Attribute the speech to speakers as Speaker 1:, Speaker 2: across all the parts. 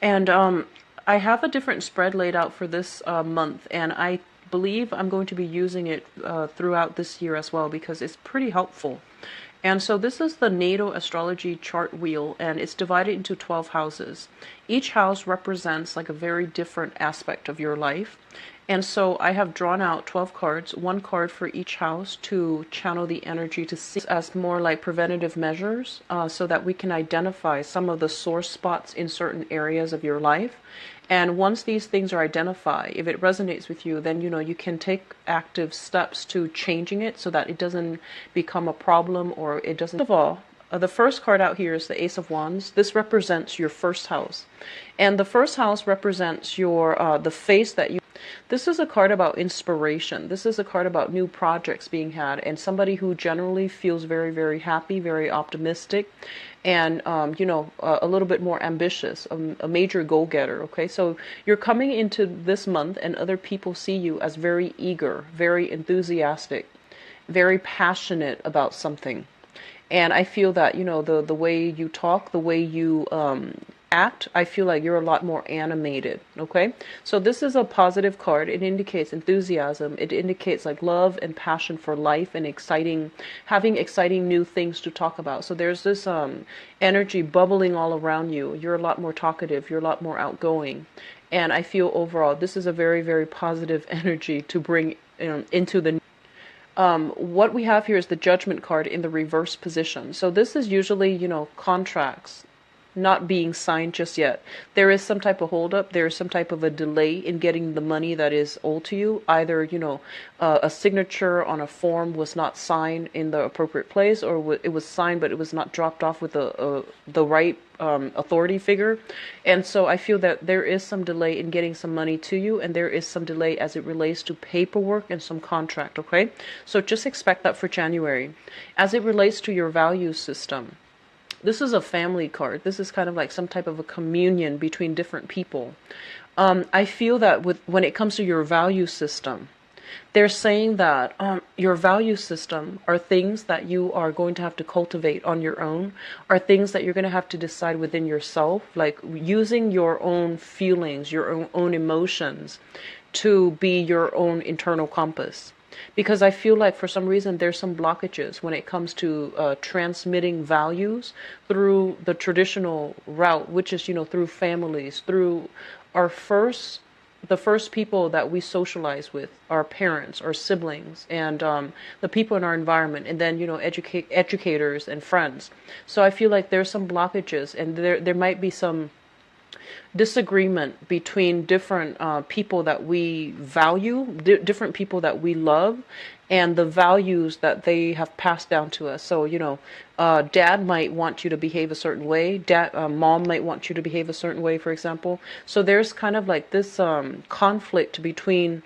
Speaker 1: And I have a different spread laid out for this month, and I believe I'm going to be using it throughout this year as well because it's pretty helpful. And so this is the natal astrology chart wheel, and it's divided into 12 houses. Each house represents like a very different aspect of your life. And so I have drawn out 12 cards, one card for each house to channel the energy to see as more like preventative measures so that we can identify some of the sore spots in certain areas of your life. And once these things are identified, if it resonates with you, then you can take active steps to changing it so that it doesn't become a problem or it doesn't. First of all, the first card out here is the Ace of Wands. This represents your first house. And the first house represents your the face that you. This is a card about inspiration. This is a card about new projects being had and somebody who generally feels very, very happy, very optimistic, and a little bit more ambitious, a major goal-getter. Okay, so you're coming into this month and other people see you as very eager, very enthusiastic, very passionate about something. And I feel that, the way you talk, the way you act, I feel like you're a lot more animated. Okay, so this is a positive card. It indicates enthusiasm. It indicates like love and passion for life and having exciting new things to talk about. So there's this energy bubbling all around you. You're a lot more talkative. You're a lot more outgoing. And I feel overall this is a very, very positive energy to bring into the what we have here is the Judgment card in the reverse position. So this is usually, contracts not being signed just yet. There is some type of holdup. There is some type of a delay in getting the money that is owed to you. Either, a signature on a form was not signed in the appropriate place, or it was signed but it was not dropped off with the right authority figure. And so I feel that there is some delay in getting some money to you, and there is some delay as it relates to paperwork and some contract. Okay, so just expect that for January. As it relates to your value system, this is a family card. This is kind of like some type of a communion between different people. I feel that when it comes to your value system, they're saying that your value system are things that you are going to have to cultivate on your own, are things that you're going to have to decide within yourself, like using your own feelings, your own emotions to be your own internal compass. Because I feel like for some reason there's some blockages when it comes to transmitting values through the traditional route, which is, through families, through the first people that we socialize with, our parents, our siblings, and the people in our environment, and then, educators and friends. So I feel like there's some blockages, and there might be some disagreement between different people that we value, different people that we love, and the values that they have passed down to us. So, dad might want you to behave a certain way. Mom might want you to behave a certain way, for example. So there's kind of like this conflict between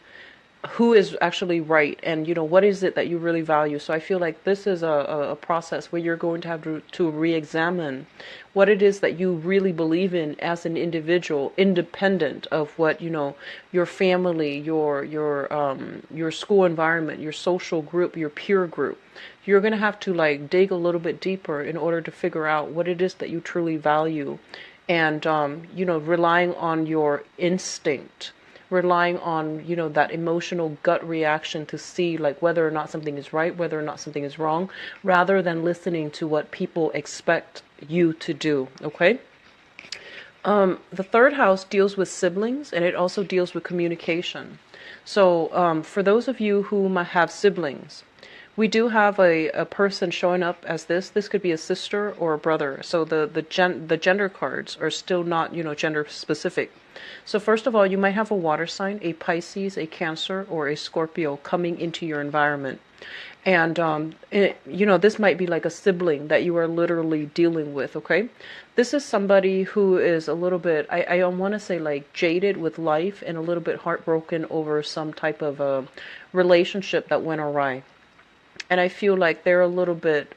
Speaker 1: who is actually right and what is it that you really value. So I feel like this is a process where you're going to have to re-examine what it is that you really believe in as an individual, independent of what your family, your school environment, your social group, your peer group. You're going to have to like dig a little bit deeper in order to figure out what it is that you truly value, and relying on your instinct, relying on that emotional gut reaction to see like whether or not something is right, whether or not something is wrong, rather than listening to what people expect you to do. Okay, the third house deals with siblings, and it also deals with communication. So for those of you who might have siblings, we do have a person showing up as this could be a sister or a brother. So the gender cards are still not gender specific. So first of all, you might have a water sign, a Pisces, a Cancer, or a Scorpio coming into your environment. And, this might be like a sibling that you are literally dealing with, okay? This is somebody who is a little bit, I want to say like jaded with life and a little bit heartbroken over some type of a relationship that went awry. And I feel like they're a little bit,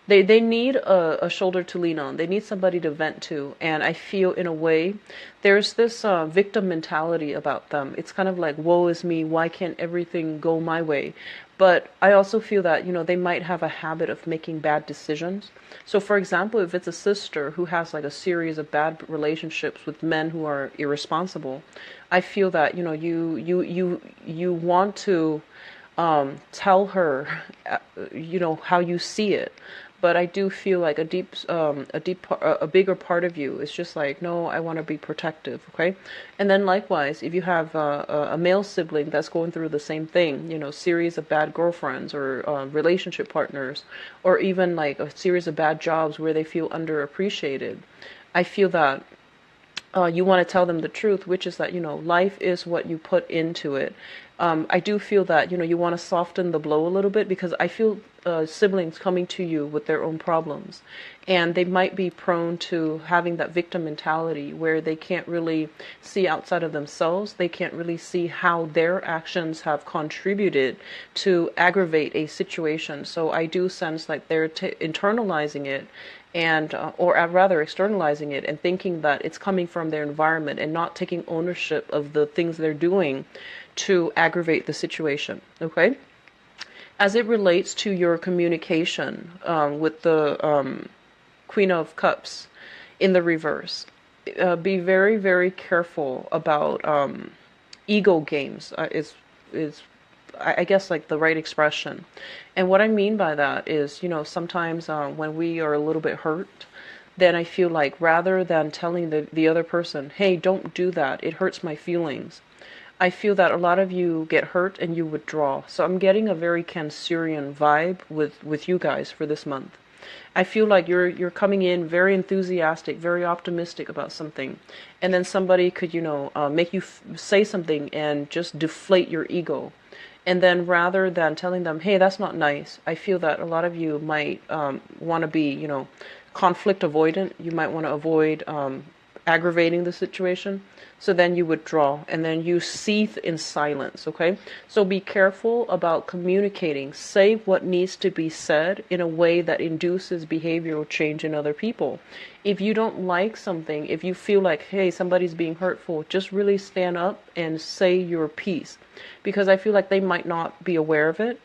Speaker 1: they need a shoulder to lean on. They need somebody to vent to. And I feel in a way, there's this victim mentality about them. It's kind of like, woe is me, why can't everything go my way? But I also feel that, they might have a habit of making bad decisions. So for example, if it's a sister who has like a series of bad relationships with men who are irresponsible, I feel that, you want to tell her, how you see it. But I do feel like a bigger part of you is just like, no, I want to be protective, okay? And then likewise, if you have a male sibling that's going through the same thing, series of bad girlfriends or relationship partners, or even like a series of bad jobs where they feel underappreciated, I feel that you want to tell them the truth, which is that, life is what you put into it. I do feel that, you want to soften the blow a little bit, because I feel siblings coming to you with their own problems. And they might be prone to having that victim mentality where they can't really see outside of themselves. They can't really see how their actions have contributed to aggravate a situation. So I do sense like they're internalizing it, and or rather externalizing it and thinking that it's coming from their environment and not taking ownership of the things they're doing to aggravate the situation. Okay, as it relates to your communication with the Queen of Cups in the reverse, be very, very careful about ego games. Is I guess like the right expression. And what I mean by that is, sometimes when we are a little bit hurt, then I feel like rather than telling the other person, hey, don't do that, it hurts my feelings, I feel that a lot of you get hurt and you withdraw. So I'm getting a very Cancerian vibe with you guys for this month. I feel like you're coming in very enthusiastic, very optimistic about something, and then somebody could, make you say something and just deflate your ego. And then rather than telling them, hey, that's not nice, I feel that a lot of you might want to be, conflict avoidant. You might want to avoid aggravating the situation. So then you withdraw and then you seethe in silence, okay? So be careful about communicating. Say what needs to be said in a way that induces behavioral change in other people. If you don't like something, if you feel like, hey, somebody's being hurtful, just really stand up and say your piece. Because I feel like they might not be aware of it.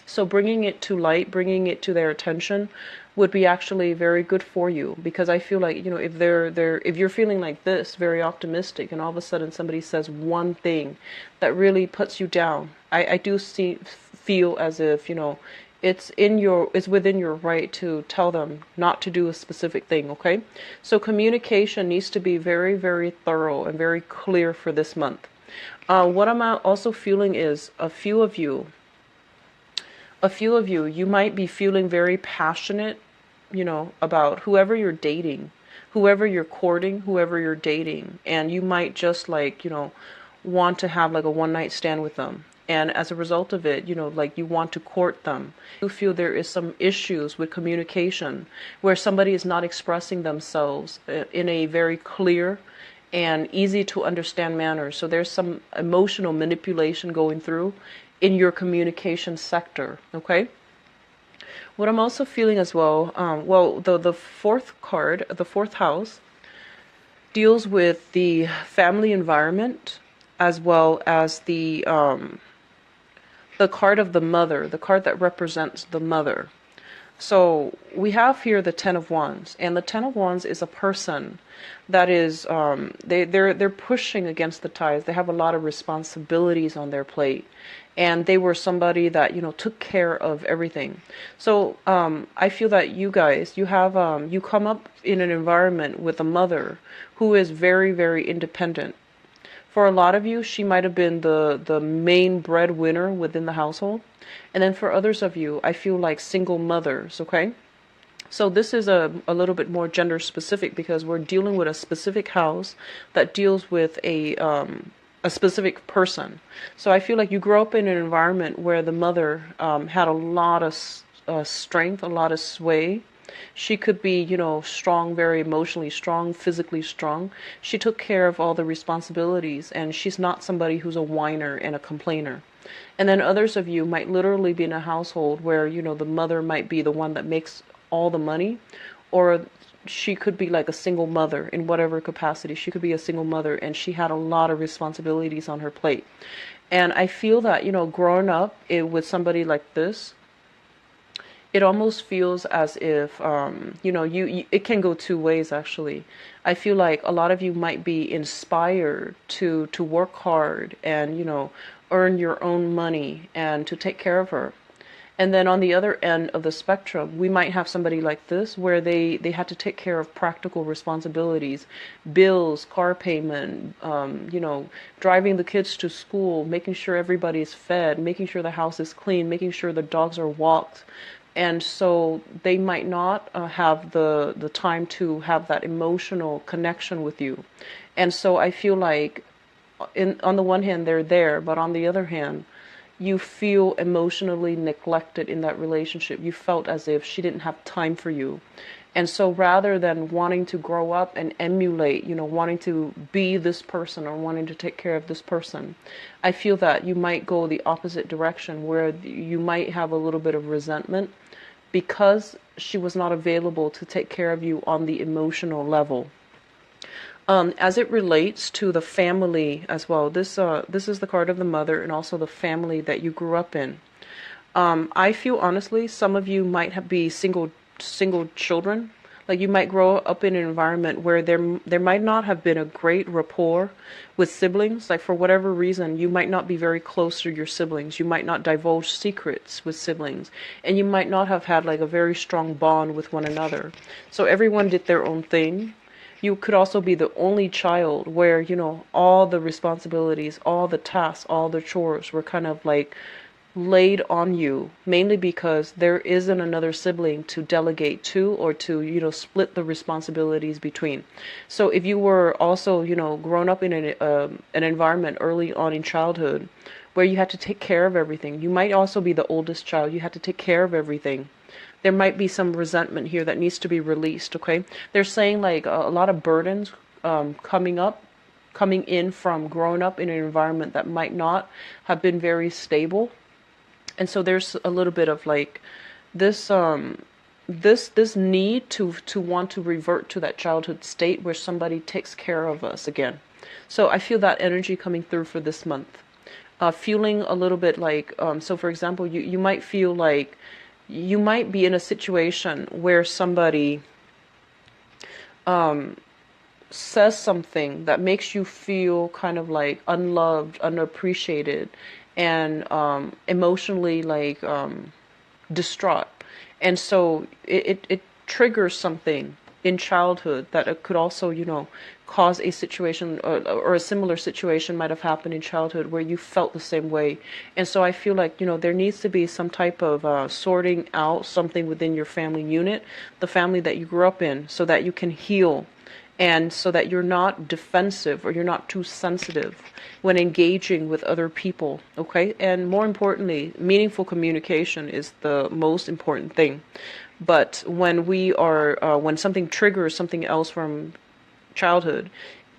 Speaker 1: So bringing it to light, bringing it to their attention would be actually very good for you, because I feel like, if you're feeling like this, very optimistic, and all of a sudden somebody says one thing that really puts you down, I do feel as if, it's within your right to tell them not to do a specific thing, okay? So communication needs to be very, very thorough and very clear for this month. What I'm also feeling is a few of you, you might be feeling very passionate, about whoever you're dating, whoever you're courting, whoever you're dating. And you might just want to have like a one night stand with them. And as a result of it, you want to court them. You feel there is some issues with communication where somebody is not expressing themselves in a very clear and easy to understand manner. So there's some emotional manipulation going through in your communication sector, okay? What I'm also feeling as well, the fourth card, the fourth house, deals with the family environment, as well as the card of the mother, the card that represents the mother. So we have here the Ten of Wands, and the Ten of Wands is a person that is they're pushing against the tides. They have a lot of responsibilities on their plate, and they were somebody that took care of everything. So I feel that you guys, you have you come up in an environment with a mother who is very, very independent. For a lot of you, she might have been the main breadwinner within the household. And then for others of you, I feel like single mothers, okay? So this is a little bit more gender specific, because we're dealing with a specific house that deals with a specific person. So I feel like you grew up in an environment where the mother had a lot of strength, a lot of sway. She could be, strong, very emotionally strong, physically strong. She took care of all the responsibilities, and she's not somebody who's a whiner and a complainer. And then others of you might literally be in a household where, the mother might be the one that makes all the money, or she could be like a single mother in whatever capacity. She could be a single mother, and she had a lot of responsibilities on her plate. And I feel that, growing up with somebody like this, it almost feels as if, it can go two ways actually. I feel like a lot of you might be inspired to work hard and, earn your own money and to take care of her. And then on the other end of the spectrum, we might have somebody like this where they had to take care of practical responsibilities, bills, car payment, driving the kids to school, making sure everybody's fed, making sure the house is clean, making sure the dogs are walked. And so they might not have the time to have that emotional connection with you. And so I feel like on the one hand, they're there, but on the other hand, you feel emotionally neglected in that relationship. You felt as if she didn't have time for you. And so rather than wanting to grow up and emulate, wanting to be this person or wanting to take care of this person, I feel that you might go the opposite direction where you might have a little bit of resentment because she was not available to take care of you on the emotional level. As it relates to the family as well, this is the card of the mother and also the family that you grew up in. I feel honestly, some of you might be single children. Like you might grow up in an environment where there might not have been a great rapport with siblings. Like for whatever reason, you might not be very close to your siblings. You might not divulge secrets with siblings, and you might not have had like a very strong bond with one another. So everyone did their own thing. You could also be the only child where, all the responsibilities, all the tasks, all the chores were kind of like laid on you, mainly because there isn't another sibling to delegate to or to, split the responsibilities between. So if you were also, grown up in an environment early on in childhood where you had to take care of everything, you might also be the oldest child. You had to take care of everything. There might be some resentment here that needs to be released, okay? They're saying like a lot of burdens coming in from growing up in an environment that might not have been very stable. And so there's a little bit of like this this need to want to revert to that childhood state where somebody takes care of us again. So I feel that energy coming through for this month. Feeling a little bit like, so for example, you might feel like you might be in a situation where somebody says something that makes you feel kind of like unloved, unappreciated, and emotionally like distraught. And so it triggers something in childhood that it could also, cause a situation or a similar situation might have happened in childhood where you felt the same way. And so I feel like, there needs to be some type of sorting out something within your family unit, the family that you grew up in, so that you can heal and so that you're not defensive or you're not too sensitive when engaging with other people, okay? And more importantly, meaningful communication is the most important thing. But when when something triggers something else from childhood,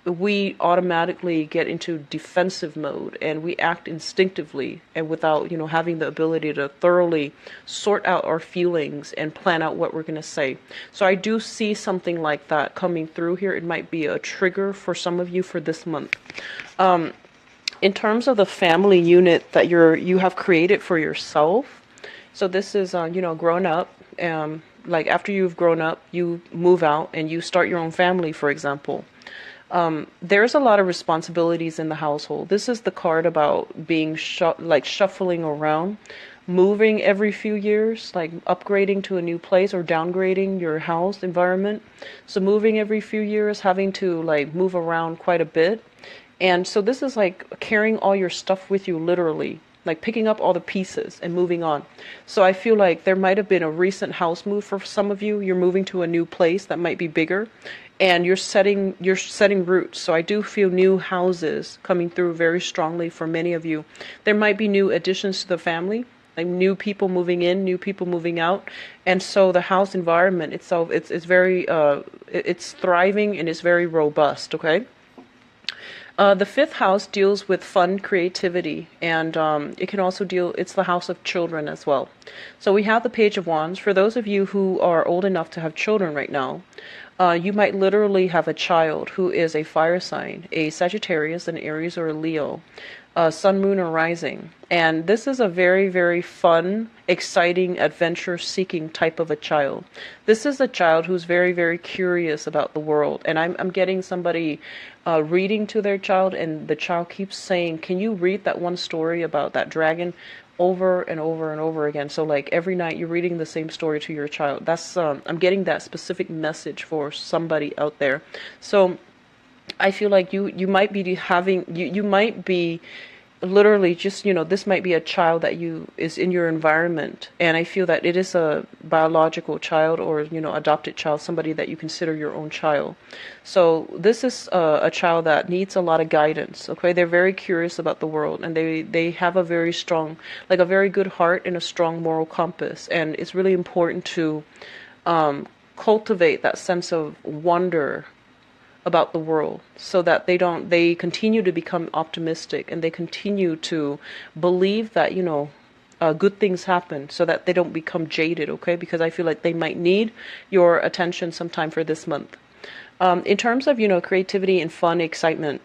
Speaker 1: we automatically get into defensive mode and we act instinctively and without, having the ability to thoroughly sort out our feelings and plan out what we're going to say. So I do see something like that coming through here. It might be a trigger for some of you for this month. In terms of the family unit that you have created for yourself, so this is, grown up. Like after you've grown up, you move out and you start your own family, for example. There's a lot of responsibilities in the household. This is the card about being shuffling around, moving every few years, like upgrading to a new place or downgrading your house environment. So moving every few years, having to like move around quite a bit. And so this is like carrying all your stuff with you literally, like picking up all the pieces and moving on. So I feel like there might have been a recent house move for some of you. You're moving to a new place that might be bigger and you're setting roots. So I do feel new houses coming through very strongly for many of you. There might be new additions to the family, like new people moving in, new people moving out. And so the house environment itself, it's very, it's thriving and it's very robust, okay? The fifth house deals with fun, creativity, and it can also it's the house of children as well. So we have the Page of Wands. For those of you who are old enough to have children right now, You might literally have a child who is a fire sign, a Sagittarius, an Aries, or a Leo, sun, moon, or rising. And this is a very, very fun, exciting, adventure-seeking type of a child. This is a child who's very, very curious about the world. And I'm getting somebody reading to their child, and the child keeps saying, "Can you read that one story about that dragon?" over and over and over again. So like every night you're reading the same story to your child. That's I'm getting that specific message for somebody out there. So I feel like you might be having you might be literally just, this might be a child that you is in your environment, and I feel that it is a biological child, or adopted child, somebody that you consider your own child. So this is a child that needs a lot of guidance. Okay, they're very curious about the world, and they have a very strong, like a very good heart and a strong moral compass, and it's really important to cultivate that sense of wonder about the world, so that they continue to become optimistic, and they continue to believe that good things happen, so that they don't become jaded. Okay, because I feel like they might need your attention sometime for this month. In terms of creativity and fun, excitement,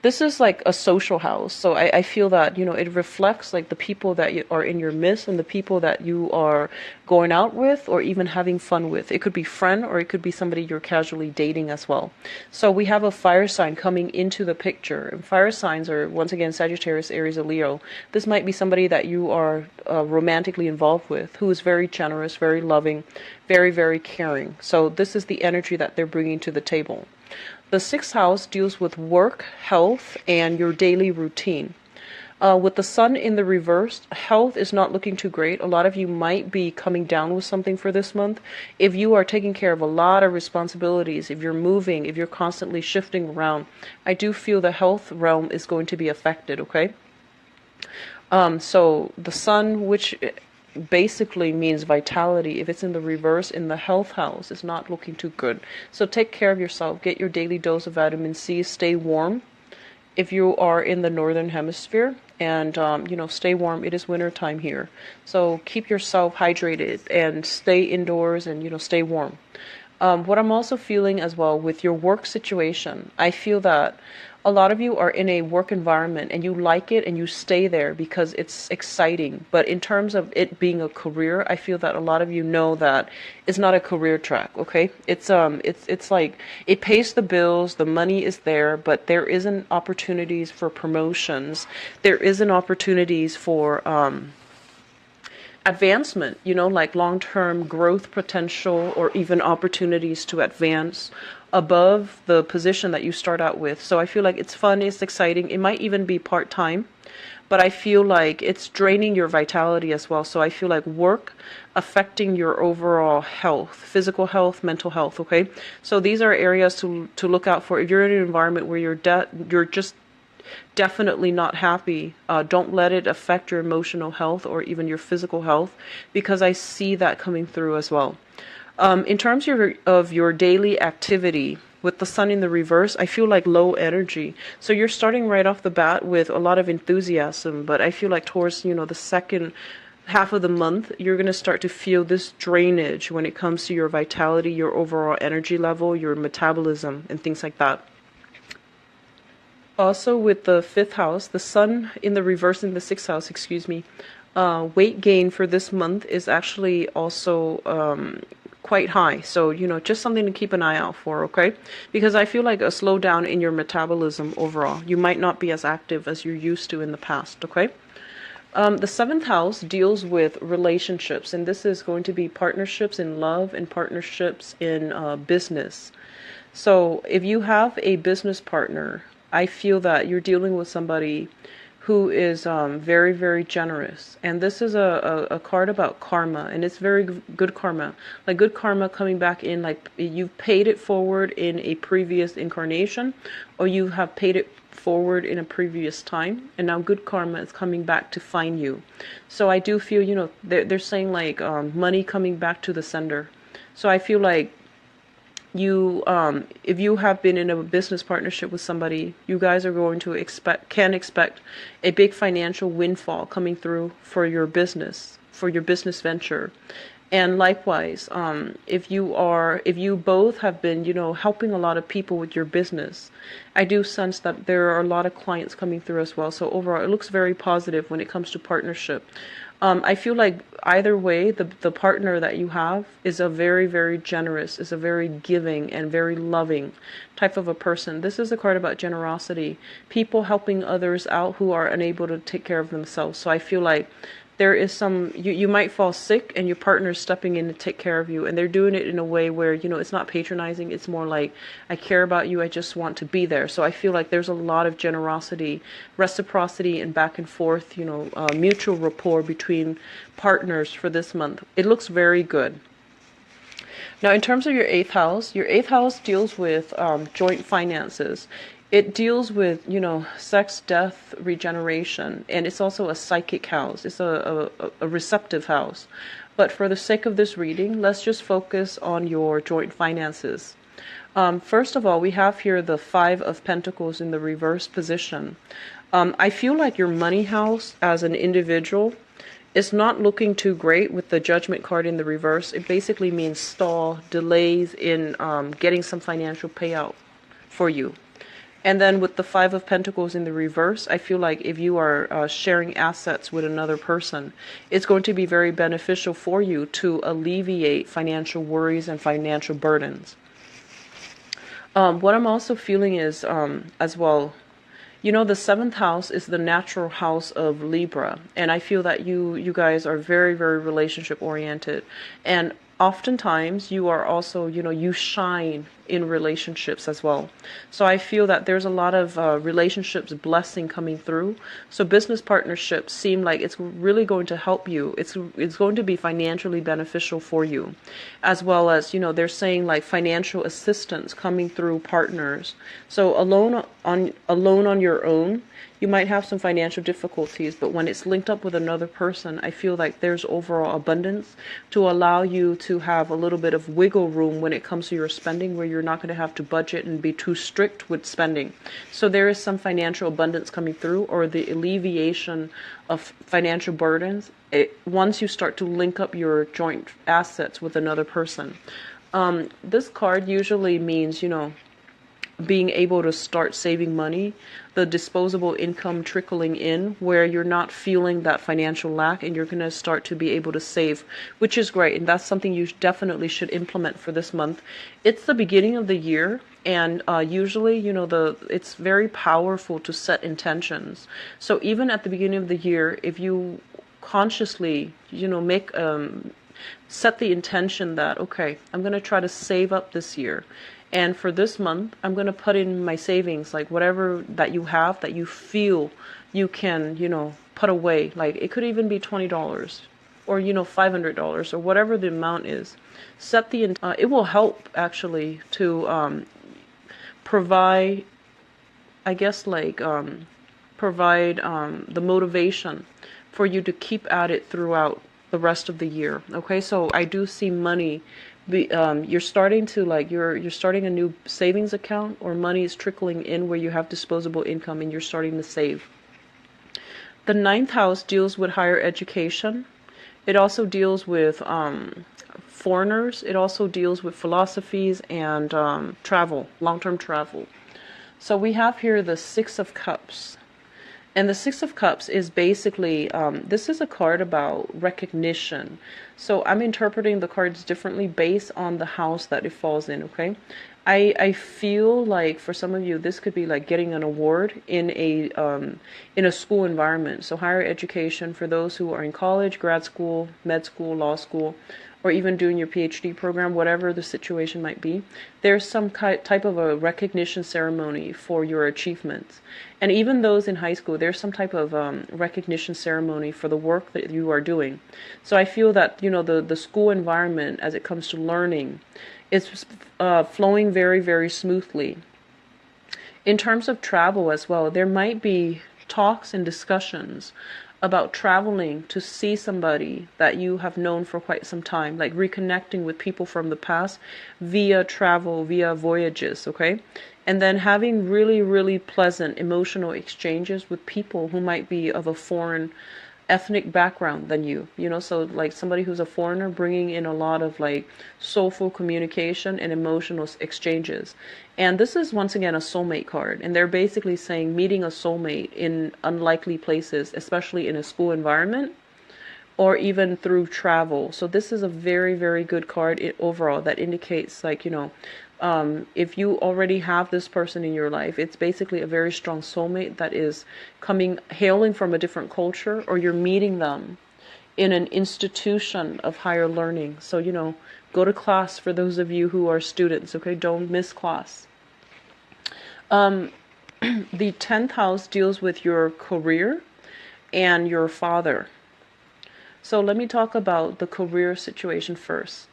Speaker 1: this is like a social house. So I feel that, it reflects like the people that are in your midst, and the people that you are going out with, or even having fun with. It could be friend, or it could be somebody you're casually dating as well. So we have a fire sign coming into the picture. And fire signs are, once again, Sagittarius, Aries, or Leo. This might be somebody that you are romantically involved with, who is very generous, very loving, very, very caring. So this is the energy that they're bringing to the table. The sixth house deals with work, health, and your daily routine. With the sun in the reverse, health is not looking too great. A lot of you might be coming down with something for this month. If you are taking care of a lot of responsibilities, if you're moving, if you're constantly shifting around, I do feel the health realm is going to be affected, okay? So the sun, which basically means vitality, if it's in the reverse in the health house, it's not looking too good. So take care of yourself. Get your daily dose of vitamin C. Stay warm if you are in the northern hemisphere, and stay warm. It is winter time here, so keep yourself hydrated and stay indoors, and stay warm. What I'm also feeling as well with your work situation, I feel that a lot of you are in a work environment and you like it and you stay there because it's exciting. But in terms of it being a career, I feel that a lot of you know that it's not a career track, okay? It's like it pays the bills, the money is there, but there isn't opportunities for promotions. There isn't opportunities for advancement, like long-term growth potential, or even opportunities to advance above the position that you start out with. So I feel like it's fun, it's exciting. It might even be part-time, but I feel like it's draining your vitality as well. So I feel like work affecting your overall health, physical health, mental health, okay? So these are areas to look out for. If you're in an environment where you're just definitely not happy, don't let it affect your emotional health or even your physical health, because I see that coming through as well. In terms of your daily activity, with the sun in the reverse, I feel like low energy. So you're starting right off the bat with a lot of enthusiasm, but I feel like towards, the second half of the month, you're going to start to feel this drainage when it comes to your vitality, your overall energy level, your metabolism, and things like that. Also with the fifth house, the sun in the reverse in the sixth house, weight gain for this month is actually also quite high. So, just something to keep an eye out for, okay? Because I feel like a slowdown in your metabolism overall. You might not be as active as you're used to in the past, okay? The seventh house deals with relationships, and this is going to be partnerships in love and partnerships in business. So if you have a business partner, I feel that you're dealing with somebody who is very, very generous. And this is a card about karma, and it's very good karma. Like good karma coming back in, like you've paid it forward in a previous incarnation, or you have paid it forward in a previous time, and now good karma is coming back to find you. So I do feel, they're saying like money coming back to the sender. So I feel like if you have been in a business partnership with somebody, you guys are going to can expect a big financial windfall coming through for your business venture. And likewise, if you both have been, helping a lot of people with your business, I do sense that there are a lot of clients coming through as well. So overall, it looks very positive when it comes to partnership. I feel like either way, the partner that you have is a very, very generous, is a very giving and very loving type of a person. This is a card about generosity, people helping others out who are unable to take care of themselves. So I feel like there is you might fall sick and your partner is stepping in to take care of you, and they're doing it in a way where it's not patronizing. It's more like, I care about you, I just want to be there. So I feel like there's a lot of generosity, reciprocity, and back and forth, mutual rapport between partners for this month. It looks very good. Now, in terms of your eighth house deals with joint finances. It deals with, sex, death, regeneration, and it's also a psychic house. It's a receptive house. But for the sake of this reading, let's just focus on your joint finances. First of all, we have here the Five of Pentacles in the reverse position. I feel like your money house as an individual is not looking too great with the Judgment card in the reverse. It basically means stall, delays in getting some financial payout for you. And then with the Five of Pentacles in the reverse, I feel like if you are sharing assets with another person, it's going to be very beneficial for you to alleviate financial worries and financial burdens. What I'm also feeling is, as well, the seventh house is the natural house of Libra. And I feel that you guys are very, very relationship oriented. And oftentimes you are also, you shine in relationships as well. So I feel that there's a lot of relationships blessing coming through. So business partnerships seem like it's really going to help you. It's going to be financially beneficial for you, as well as, they're saying like financial assistance coming through partners. So alone on your own, you might have some financial difficulties, but when it's linked up with another person, I feel like there's overall abundance to allow you to have a little bit of wiggle room when it comes to your spending, where you're not going to have to budget and be too strict with spending. So there is some financial abundance coming through, or the alleviation of financial burdens once you start to link up your joint assets with another person. This card usually means, being able to start saving money, the disposable income trickling in, where you're not feeling that financial lack and you're going to start to be able to save, which is great. And that's something you definitely should implement for this month. It's the beginning of the year, and usually, it's very powerful to set intentions. So even at the beginning of the year, if you consciously, make set the intention that, okay, I'm going to try to save up this year. And for this month, I'm going to put in my savings, like whatever that you have that you feel you can, put away. Like it could even be $20 or, $500 or whatever the amount is. Set the, it will help actually to provide, I guess, like provide the motivation for you to keep at it throughout the rest of the year. Okay, so I do see money. You're starting to you're starting a new savings account, or money is trickling in where you have disposable income and you're starting to save. The ninth house deals with higher education. It also deals with foreigners. It also deals with philosophies and travel, long-term travel. So we have here the Six of Cups. And the Six of Cups is basically, this is a card about recognition. So I'm interpreting the cards differently based on the house that it falls in, okay? I feel like for some of you, this could be like getting an award in a school environment. So higher education for those who are in college, grad school, med school, law school, or even doing your PhD program, whatever the situation might be, there's some type of a recognition ceremony for your achievements. And even those in high school, there's some type of recognition ceremony for the work that you are doing. So I feel that, the school environment, as it comes to learning, is flowing very, very smoothly. In terms of travel as well, there might be talks and discussions about traveling to see somebody that you have known for quite some time, like reconnecting with people from the past via travel, via voyages, okay? And then having really, really pleasant emotional exchanges with people who might be of a foreign ethnic background than you, so like somebody who's a foreigner bringing in a lot of like soulful communication and emotional exchanges. And this is once again a soulmate card, and they're basically saying meeting a soulmate in unlikely places, especially in a school environment or even through travel. So this is a very, very good card overall that indicates like, if you already have this person in your life, it's basically a very strong soulmate that is hailing from a different culture, or you're meeting them in an institution of higher learning. So, go to class for those of you who are students, okay? Don't miss class. The 10th house deals with your career and your father. So let me talk about the career situation first.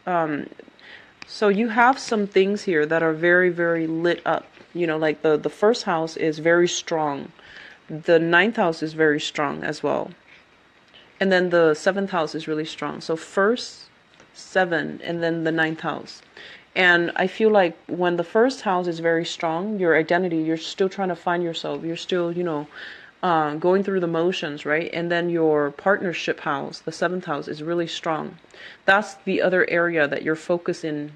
Speaker 1: So you have some things here that are very, very lit up. Like the first house is very strong. The 9th house is very strong as well. And then the 7th house is really strong. So first, 7, and then the 9th house. And I feel like when the first house is very strong, your identity, you're still trying to find yourself. You're still, going through the motions, right? And then your partnership house, the 7th house, is really strong. That's the other area that you're focusing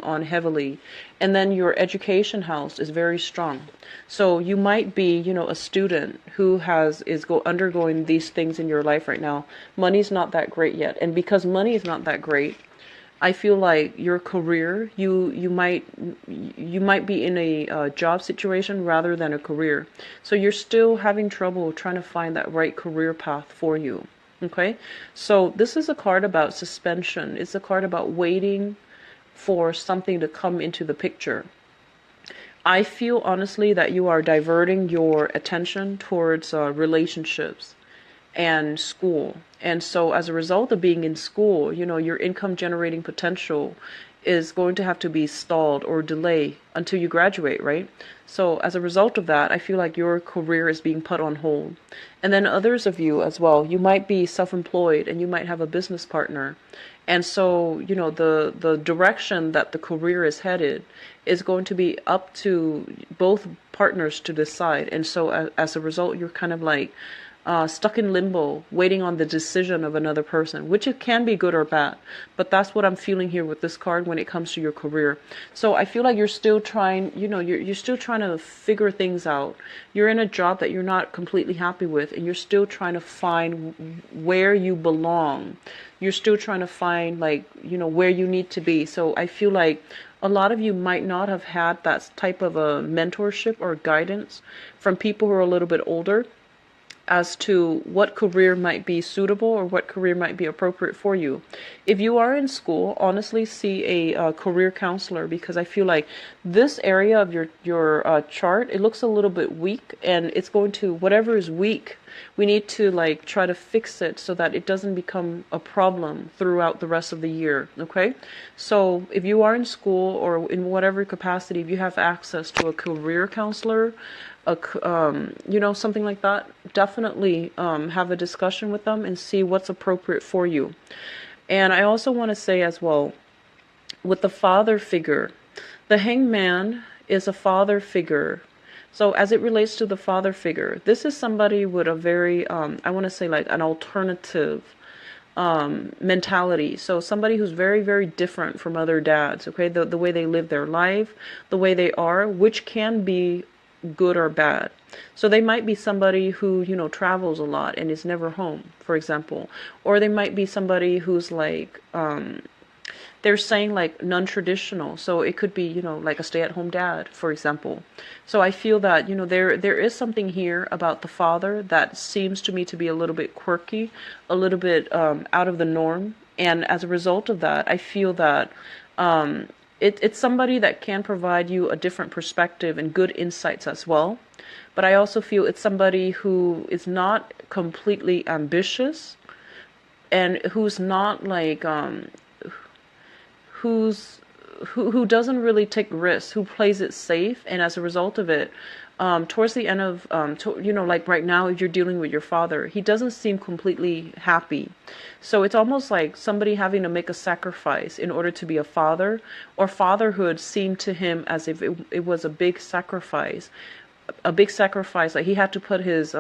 Speaker 1: on heavily. And then your education house is very strong. So you might be, a student who is undergoing these things in your life right now. Money's not that great yet. And because money is not that great, I feel like your career, you might be in a job situation rather than a career. So you're still having trouble trying to find that right career path for you. Okay? So this is a card about suspension. It's a card about waiting for something to come into the picture. I feel honestly that you are diverting your attention towards relationships and school. And so as a result of being in school, your income generating potential is going to have to be stalled or delayed until you graduate, right? So as a result of that, I feel like your career is being put on hold. And then others of you as well, you might be self-employed and you might have a business partner. And so, the direction that the career is headed is going to be up to both partners to decide. And so as a result, you're kind of like stuck in limbo, waiting on the decision of another person, which it can be good or bad. But that's what I'm feeling here with this card when it comes to your career. So I feel like you're still trying, you're still trying to figure things out. You're in a job that you're not completely happy with, and you're still trying to find where you belong. You're still trying to find where you need to be. So I feel like a lot of you might not have had that type of a mentorship or guidance from people who are a little bit older as to what career might be suitable or what career might be appropriate for you. If you are in school, honestly see a career counselor, because I feel like this area of your chart, it looks a little bit weak, and it's going to, whatever is weak, we need to try to fix it so that it doesn't become a problem throughout the rest of the year. Okay, so if you are in school or in whatever capacity, if you have access to a career counselor, something like that, definitely have a discussion with them and see what's appropriate for you. And I also want to say as well, with the father figure, the hangman is a father figure. So as it relates to the father figure, this is somebody with a very, I want to say an alternative mentality. So somebody who's very, very different from other dads, okay? The way they live their life, the way they are, which can be good or bad. So they might be somebody who, travels a lot and is never home, for example. Or they might be somebody who's they're saying non-traditional. So it could be, like a stay-at-home dad, for example. So I feel that, there is something here about the father that seems to me to be a little bit quirky, a little bit out of the norm. And as a result of that, I feel that it's somebody that can provide you a different perspective and good insights as well. But I also feel it's somebody who is not completely ambitious, and who's not who doesn't really take risks, who plays it safe. And as a result of it, towards the end of, right now, if you're dealing with your father, he doesn't seem completely happy. So it's almost like somebody having to make a sacrifice in order to be a father, or fatherhood seemed to him as if it was a big sacrifice. a big sacrifice. Like he had to put his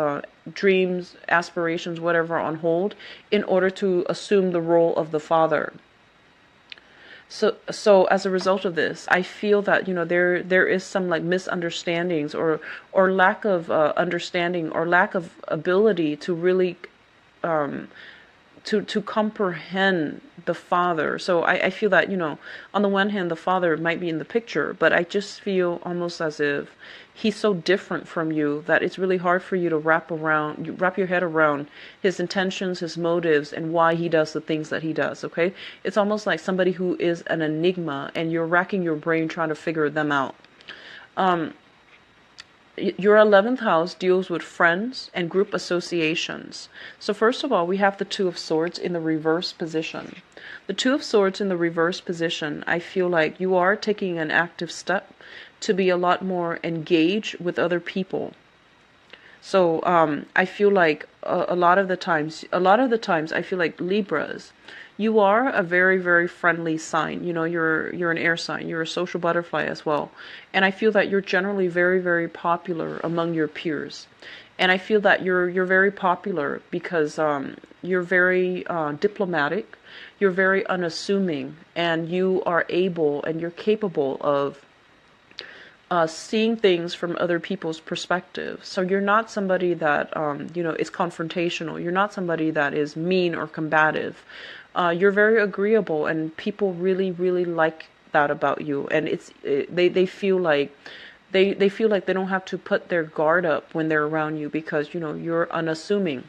Speaker 1: dreams, aspirations, whatever on hold in order to assume the role of the father. So as a result of this, I feel that, there is some like misunderstandings or lack of understanding or lack of ability to really to comprehend the father. So I feel that, on the one hand, the father might be in the picture, but I just feel almost as if he's so different from you that it's really hard for you to wrap your head around his intentions, his motives, and why he does the things that he does. Okay, it's almost like somebody who is an enigma, and you're racking your brain trying to figure them out. Your 11th house deals with friends and group associations. So first of all, we have the Two of Swords in the reverse position. The Two of Swords in the reverse position, I feel like you are taking an active step to be a lot more engaged with other people. So I feel like a lot of the times I feel like Libras, you are a very, very friendly sign. You're an air sign. You're a social butterfly as well. And I feel that you're generally very, very popular among your peers. And I feel that you're very popular because you're very diplomatic. You're very unassuming, and you are able and you're capable of seeing things from other people's perspective. So you're not somebody that is confrontational. You're not somebody that is mean or combative. You're very agreeable, and people really, really like that about you. And they feel like they feel like they don't have to put their guard up when they're around you because you're unassuming.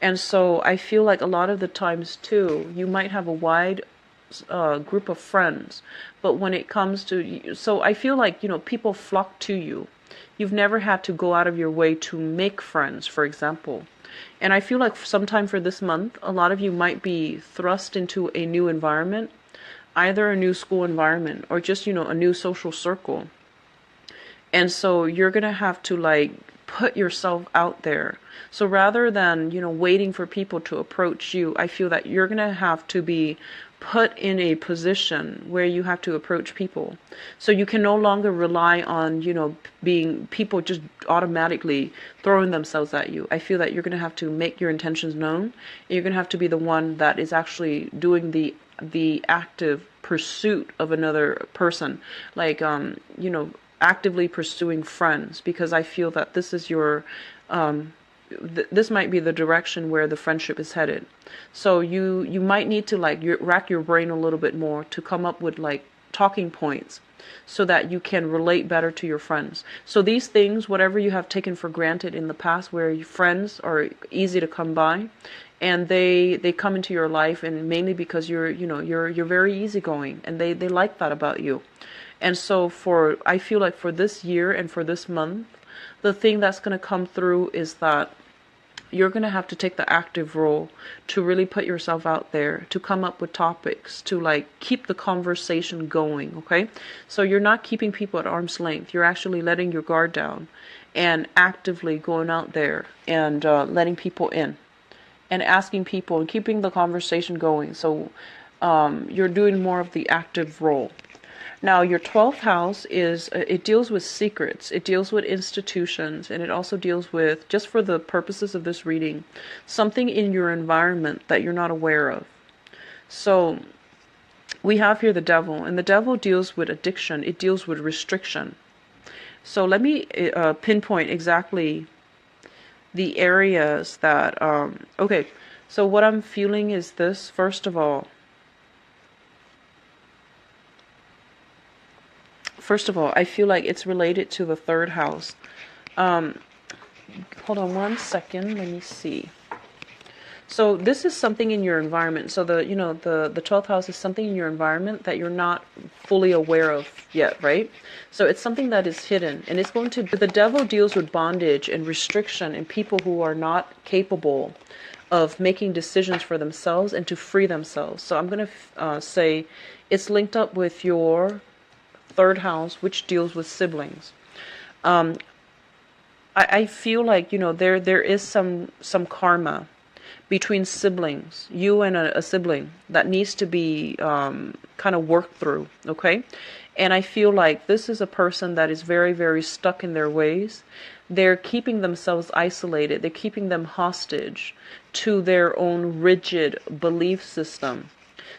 Speaker 1: And so I feel like a lot of the times too, you might have a wide group of friends, but when it comes to, so I feel like people flock to you. You've never had to go out of your way to make friends, for example. And I feel like sometime for this month, a lot of you might be thrust into a new environment, either a new school environment or just a new social circle. And so you're gonna have to like put yourself out there. So rather than waiting for people to approach you, I feel that you're gonna have to be put in a position where you have to approach people. So you can no longer rely on, being people just automatically throwing themselves at you. I feel that you're going to have to make your intentions known. You're going to have to be the one that is actually doing the active pursuit of another person. Like, actively pursuing friends, because I feel that this is your, this might be the direction where the friendship is headed. So you might need to rack your brain a little bit more to come up with like talking points so that you can relate better to your friends. So these things, whatever you have taken for granted in the past, where your friends are easy to come by and they come into your life, and mainly because you're very easygoing, and they like that about you. And so I feel like for this year and for this month, the thing that's going to come through is that you're going to have to take the active role to really put yourself out there, to come up with topics, to like keep the conversation going, okay? So you're not keeping people at arm's length. You're actually letting your guard down and actively going out there and letting people in and asking people and keeping the conversation going. So you're doing more of the active role. Now, your 12th house it deals with secrets, it deals with institutions, and it also deals with, just for the purposes of this reading, something in your environment that you're not aware of. So we have here the devil, and the devil deals with addiction, it deals with restriction. So let me pinpoint exactly the areas that, okay, so what I'm feeling is this. First of all, I feel like it's related to the 3rd house. Hold on one second. Let me see. So this is something in your environment. So the 12th house is something in your environment that you're not fully aware of yet, right? So it's something that is hidden, and it's going to, the devil deals with bondage and restriction and people who are not capable of making decisions for themselves and to free themselves. So I'm going to say it's linked up with your 3rd house, which deals with siblings. I feel like there is some karma between siblings, you and a sibling, that needs to be kind of worked through, okay? And I feel like this is a person that is very, very stuck in their ways. They're keeping themselves isolated. They're keeping them hostage to their own rigid belief system.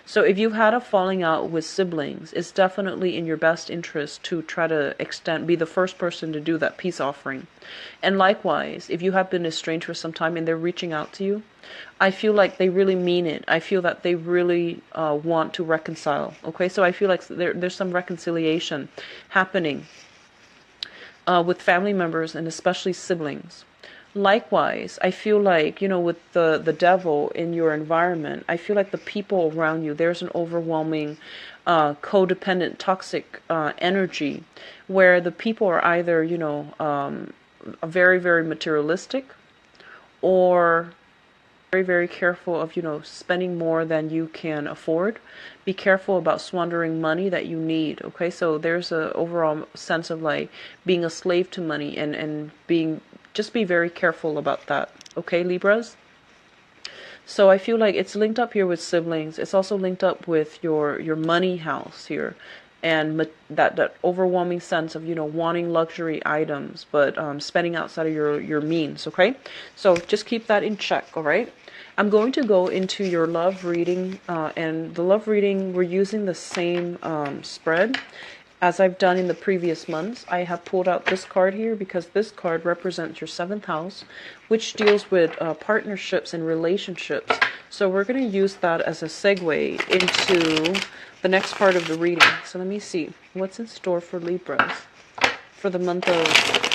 Speaker 1: So if you've had a falling out with siblings, it's definitely in your best interest to try to be the first person to do that peace offering. And likewise, if you have been estranged for some time and they're reaching out to you, I feel like they really mean it. I feel that they really want to reconcile. Okay, so I feel like there's some reconciliation happening with family members and especially siblings. Likewise, I feel like, with the devil in your environment, I feel like the people around you, there's an overwhelming codependent, toxic energy where the people are either, very, very materialistic or very, very careful of, spending more than you can afford. Be careful about squandering money that you need. Okay, so there's a overall sense of like being a slave to money and just be very careful about that. Okay, Libras? So I feel like it's linked up here with siblings. It's also linked up with your money house here. And that overwhelming sense of, wanting luxury items, but spending outside of your means, okay? So just keep that in check, all right? I'm going to go into your love reading, and the love reading, we're using the same spread as I've done in the previous months. I have pulled out this card here because this card represents your 7th house, which deals with partnerships and relationships. So we're going to use that as a segue into the next part of the reading. So let me see what's in store for Libras for the month of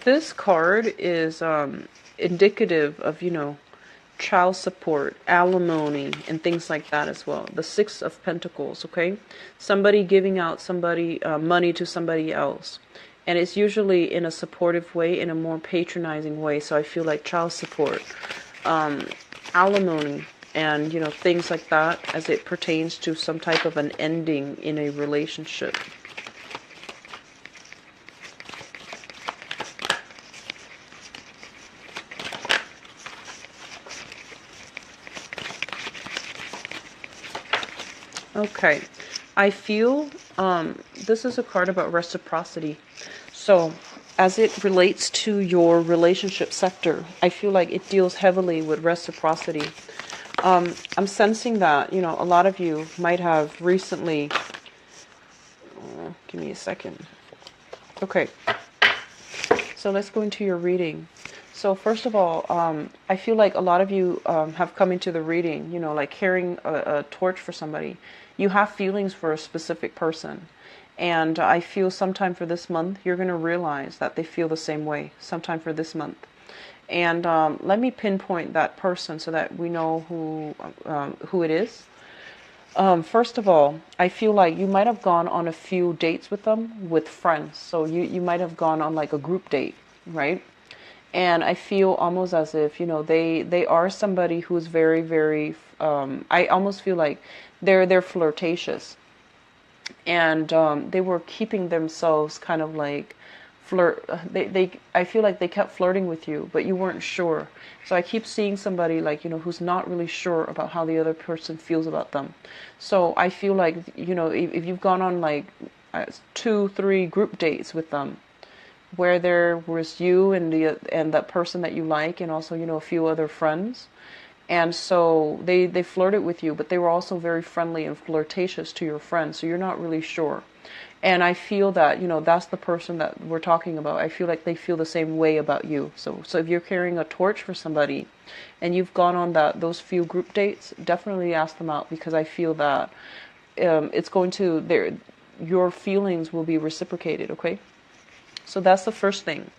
Speaker 1: this card is indicative of, child support, alimony, and things like that as well. The 6 of Pentacles, okay? Somebody giving out somebody money to somebody else. And it's usually in a supportive way, in a more patronizing way. So I feel like child support, alimony, and, things like that as it pertains to some type of an ending in a relationship. Okay, I feel this is a card about reciprocity. So as it relates to your relationship sector, I feel like it deals heavily with reciprocity. I'm sensing that, a lot of you might have recently, give me a second. Okay, so let's go into your reading. So first of all, I feel like a lot of you have come into the reading, like carrying a torch for somebody. You have feelings for a specific person. And I feel sometime for this month, you're going to realize that they feel the same way, sometime for this month. And let me pinpoint that person so that we know who it is. First of all, I feel like you might have gone on a few dates with them, with friends. So you might have gone on like a group date, right? And I feel almost as if, they are somebody who's very, very, I almost feel like they're flirtatious. And they were keeping themselves kind of like I feel like they kept flirting with you, but you weren't sure. So I keep seeing somebody like, who's not really sure about how the other person feels about them. So I feel like, if you've gone on like 2-3 group dates with them, where there was you and that person that you like, and also, a few other friends. And so they flirted with you, but they were also very friendly and flirtatious to your friends. So you're not really sure. And I feel that, that's the person that we're talking about. I feel like they feel the same way about you. So if you're carrying a torch for somebody and you've gone on those few group dates, definitely ask them out, because I feel that it's going to, your feelings will be reciprocated, okay? So that's the first thing.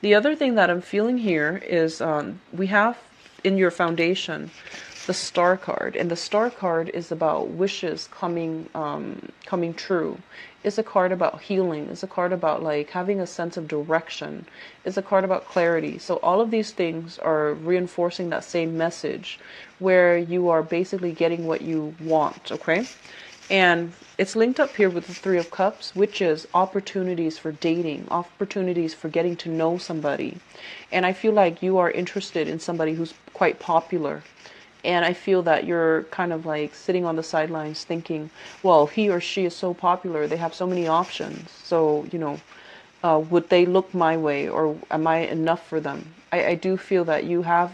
Speaker 1: The other thing that I'm feeling here is we have in your foundation the Star card, and the Star card is about wishes coming true. It's a card about healing. It's a card about like having a sense of direction. It's a card about clarity. So all of these things are reinforcing that same message, where you are basically getting what you want, okay? And it's linked up here with the Three of Cups, which is opportunities for dating, opportunities for getting to know somebody. And I feel like you are interested in somebody who's quite popular. And I feel that you're kind of like sitting on the sidelines thinking, well, he or she is so popular, they have so many options. So, would they look my way, or am I enough for them? I do feel that you have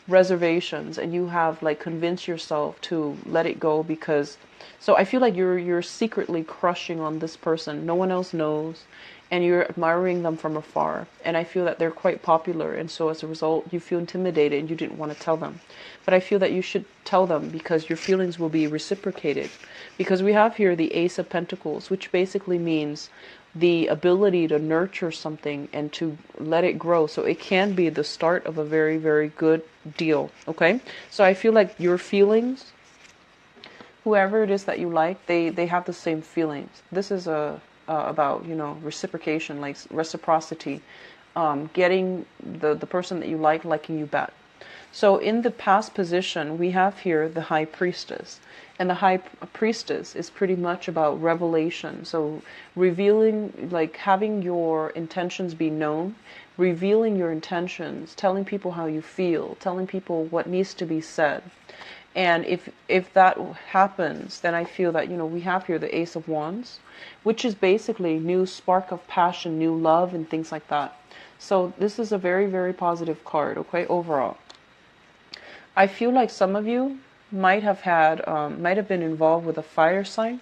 Speaker 1: reservations, and you have like convinced yourself to let it go, because so I feel like you're secretly crushing on this person. No one else knows, and you're admiring them from afar. And I feel that they're quite popular, and so as a result you feel intimidated and you didn't want to tell them. But I feel that you should tell them, because your feelings will be reciprocated. Because we have here the Ace of Pentacles, which basically means the ability to nurture something and to let it grow. So it can be the start of a very, very good deal. Okay? So I feel like your feelings, whoever it is that you like, they have the same feelings. This is about, reciprocation, like reciprocity. Getting the person that you like liking you back. So in the past position, we have here the High Priestess. And the High Priestess is pretty much about revelation. So revealing, like having your intentions be known, revealing your intentions, telling people how you feel, telling people what needs to be said. And if that happens, then I feel that, we have here the Ace of Wands, which is basically new spark of passion, new love, and things like that. So this is a very, very positive card, okay, overall. I feel like some of you might have been involved with a fire sign,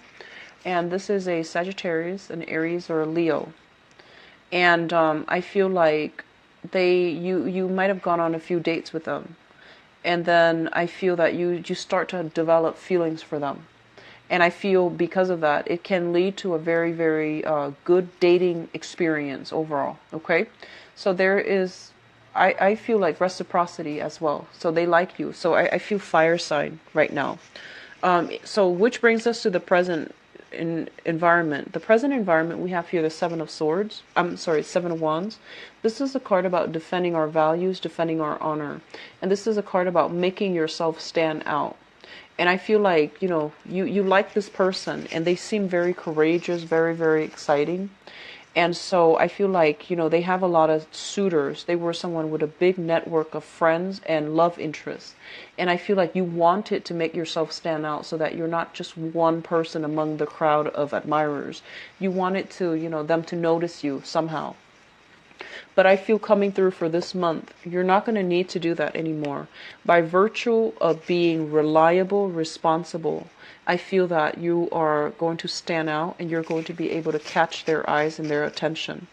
Speaker 1: and this is a Sagittarius, an Aries, or a Leo. And I feel like you might have gone on a few dates with them, and then I feel that you start to develop feelings for them. And I feel because of that, it can lead to a very, very good dating experience overall, okay? So there is, I feel like reciprocity as well. So they like you. So I feel fire sign right now. So which brings us to the present environment. The present environment, we have here the Seven of Wands. This is a card about defending our values, defending our honor. And this is a card about making yourself stand out. And I feel like, you like this person, and they seem very courageous, very, very exciting. And so I feel like, they have a lot of suitors. They were someone with a big network of friends and love interests. And I feel like you wanted to make yourself stand out so that you're not just one person among the crowd of admirers. You wanted to, them to notice you somehow. But I feel coming through for this month, you're not going to need to do that anymore. By virtue of being reliable, responsible, I feel that you are going to stand out, and you're going to be able to catch their eyes and their attention.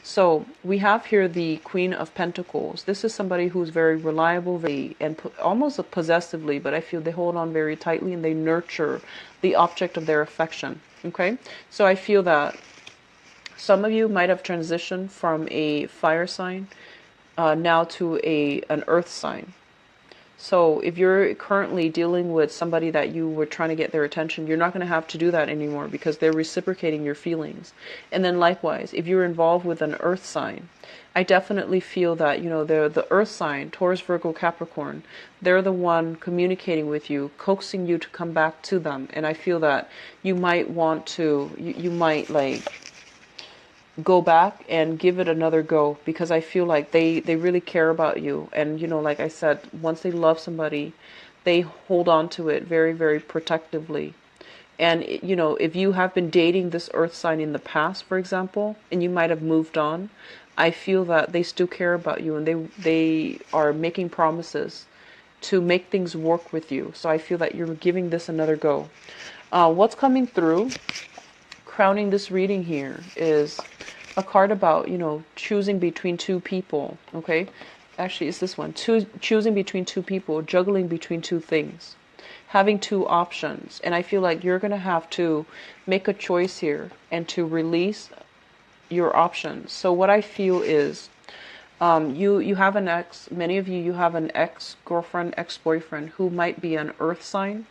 Speaker 1: So we have here the Queen of Pentacles. This is somebody who's very reliable, and almost possessively, but I feel they hold on very tightly, and they nurture the object of their affection. Okay? So I feel that some of you might have transitioned from a fire sign now to an earth sign. So if you're currently dealing with somebody that you were trying to get their attention, you're not going to have to do that anymore, because they're reciprocating your feelings. And then likewise, if you're involved with an earth sign, I definitely feel that, they're the earth sign, Taurus, Virgo, Capricorn, they're the one communicating with you, coaxing you to come back to them. And I feel that you might want to, you might go back and give it another go, because I feel like they really care about you. And like I said, once they love somebody, they hold on to it very, very protectively. And if you have been dating this earth sign in the past, for example, and you might have moved on, I feel that they still care about you, and they are making promises to make things work with you. So I feel that you're giving this another go. What's coming through, crowning this reading here, is a card about, choosing between two people, okay? Actually, it's this one. Choosing between two people, juggling between two things, having two options. And I feel like you're going to have to make a choice here and to release your options. So what I feel is you have an ex, many of you have an ex-girlfriend, ex-boyfriend who might be an earth sign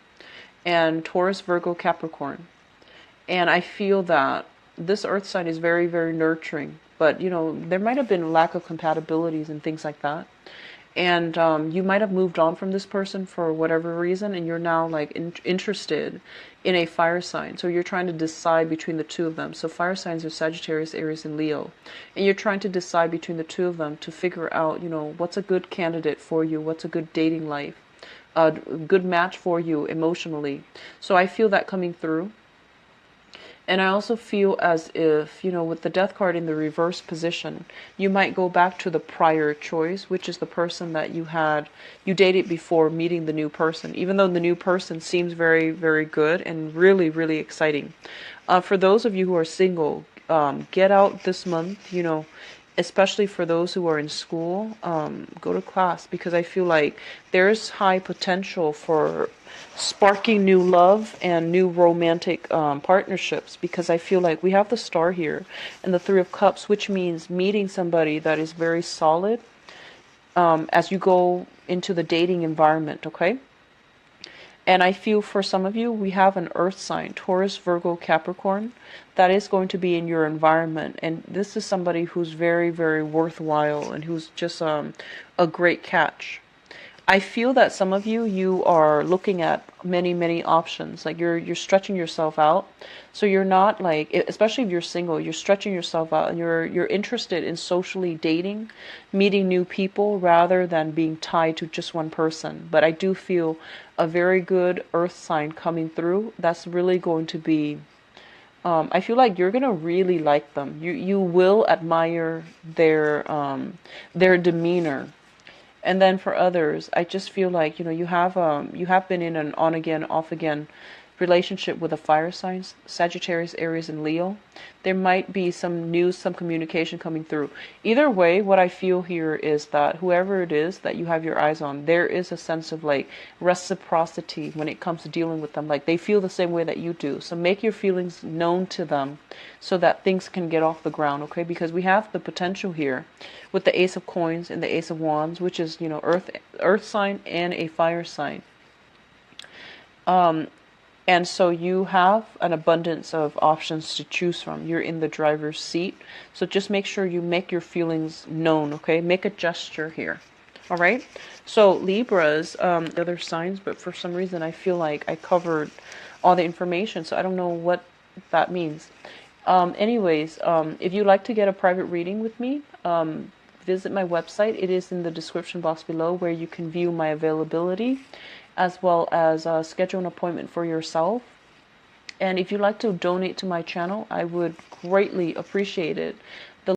Speaker 1: and Taurus, Virgo, Capricorn. And I feel that this earth sign is very, very nurturing, but there might have been lack of compatibilities and things like that. And you might have moved on from this person for whatever reason, and you're now like interested in a fire sign. So you're trying to decide between the two of them. So fire signs are Sagittarius, Aries, and Leo. And you're trying to decide between the two of them to figure out, you know, what's a good candidate for you, what's a good dating life, a good match for you emotionally. So I feel that coming through. And I also feel as if, you know, with the death card in the reverse position, you might go back to the prior choice, which is the person that you dated before meeting the new person, even though the new person seems very, very good and really, really exciting. For those of you who are single, get out this month, you know, especially for those who are in school, go to class, because I feel like there's high potential for sparking new love and new romantic partnerships, because I feel like we have the star here and the Three of Cups, which means meeting somebody that is very solid as you go into the dating environment, okay? And I feel for some of you, we have an earth sign, Taurus, Virgo, Capricorn, that is going to be in your environment. And this is somebody who's very, very worthwhile and who's just a great catch. I feel that some of you, you are looking at many, many options. Like you're stretching yourself out. So you're not like, especially if you're single, you're stretching yourself out and you're interested in socially dating, meeting new people rather than being tied to just one person. But I do feel a very good earth sign coming through. That's really going to be, I feel like you're going to really like them. You will admire their demeanor. And then for others, I just feel like, you know, you have been in an on again, off again relationship with a fire sign, Sagittarius, Aries, and Leo. There might be some news, some communication coming through. Either way, what I feel here is that whoever it is that you have your eyes on, there is a sense of like reciprocity when it comes to dealing with them. Like they feel the same way that you do. So make your feelings known to them so that things can get off the ground, okay? Because we have the potential here with the Ace of Coins and the Ace of Wands, which is, you know, earth sign and a fire sign. And so you have an abundance of options to choose from. You're in the driver's seat. So just make sure you make your feelings known, okay? Make a gesture here. All right? So Libras, the other signs, but for some reason I feel like I covered all the information, so I don't know what that means. Anyways, if you'd like to get a private reading with me, visit my website. It is in the description box below where you can view my availability, as well as schedule an appointment for yourself. And if you'd like to donate to my channel, I would greatly appreciate it.